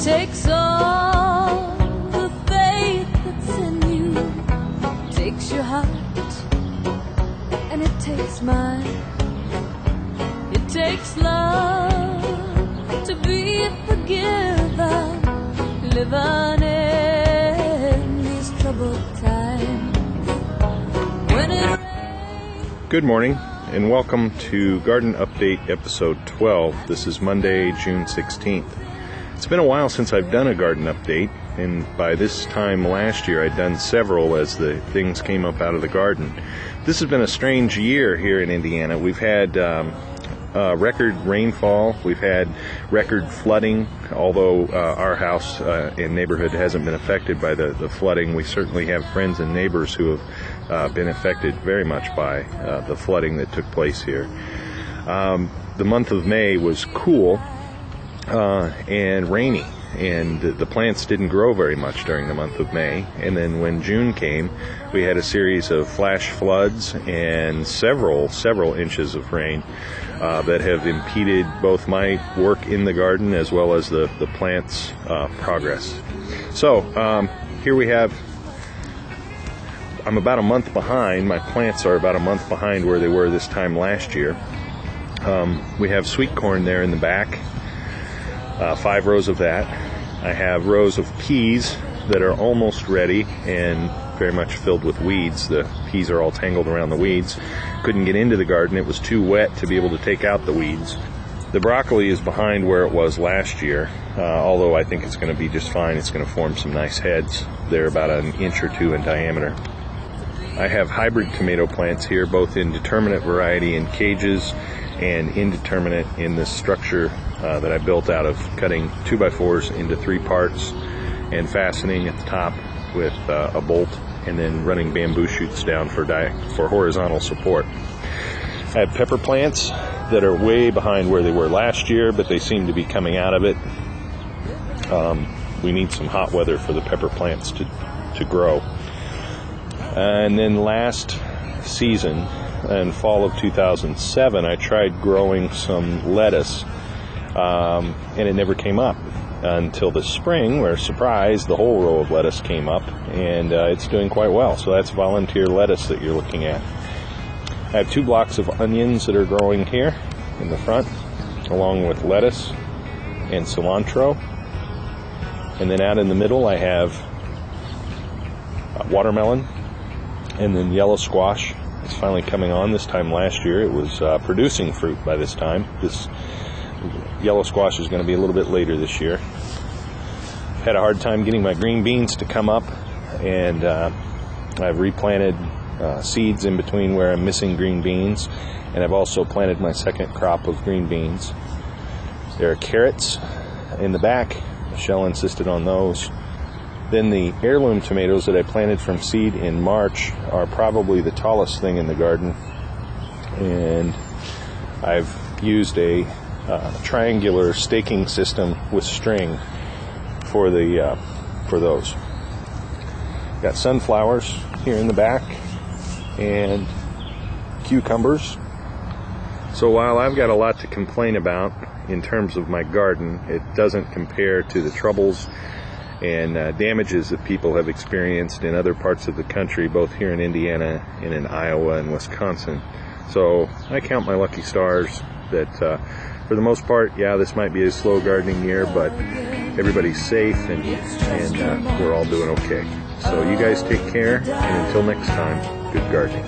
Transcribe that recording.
takes all the faith that's in you. It takes your heart and it takes mine. It takes love to be forgiven, living in these troubled times. When it rains. Good morning and welcome to Garden Update episode 12. This is Monday, June 16th. It's been a while since I've done a garden update, and by this time last year I'd done several as the things came up out of the garden. This has been a strange year here in Indiana. We've had record rainfall, we've had record flooding. Although our house and neighborhood hasn't been affected by the flooding, we certainly have friends and neighbors who have been affected very much by the flooding that took place here. The month of May was cool and rainy, and the plants didn't grow very much during the month of May. And then when June came, we had a series of flash floods and several inches of rain that have impeded both my work in the garden as well as the plants' progress. So here we have, I'm about a month behind. My plants are about a month behind where they were this time last year. We have sweet corn there in the back, 5 rows of that. I have rows of peas that are almost ready and very much filled with weeds. The peas are all tangled around the weeds. Couldn't get into the garden. It was too wet to be able to take out the weeds. The broccoli is behind where it was last year, although I think it's going to be just fine. It's going to form some nice heads. They're about an inch or two in diameter. I have hybrid tomato plants here, both in determinate variety in cages and indeterminate in this structure that I built out of cutting 2x4s into 3 parts and fastening at the top with a bolt, and then running bamboo shoots down for horizontal support. I have pepper plants that are way behind where they were last year, but they seem to be coming out of it. We need some hot weather for the pepper plants to grow. And then last season, in fall of 2007, I tried growing some lettuce, and it never came up until the spring, where, surprise, the whole row of lettuce came up, and it's doing quite well. So that's volunteer lettuce that you're looking at. I have 2 blocks of onions that are growing here in the front, along with lettuce and cilantro. And then out in the middle I have watermelon, and then yellow squash. It's finally coming on. This time last year it was producing fruit by this time. This yellow squash is going to be a little bit later this year. Had a hard time getting my green beans to come up, and I've replanted seeds in between where I'm missing green beans, and I've also planted my second crop of green beans. There are carrots in the back. Michelle insisted on those. Then the heirloom tomatoes that I planted from seed in March are probably the tallest thing in the garden, and I've used a triangular staking system with string for those. Got sunflowers here in the back and cucumbers. So while I've got a lot to complain about in terms of my garden, it doesn't compare to the troubles and damages that people have experienced in other parts of the country, both here in Indiana and in Iowa and Wisconsin. So I count my lucky stars that for the most part, yeah, this might be a slow gardening year, but everybody's safe and we're all doing okay. So you guys take care, and until next time, good gardening.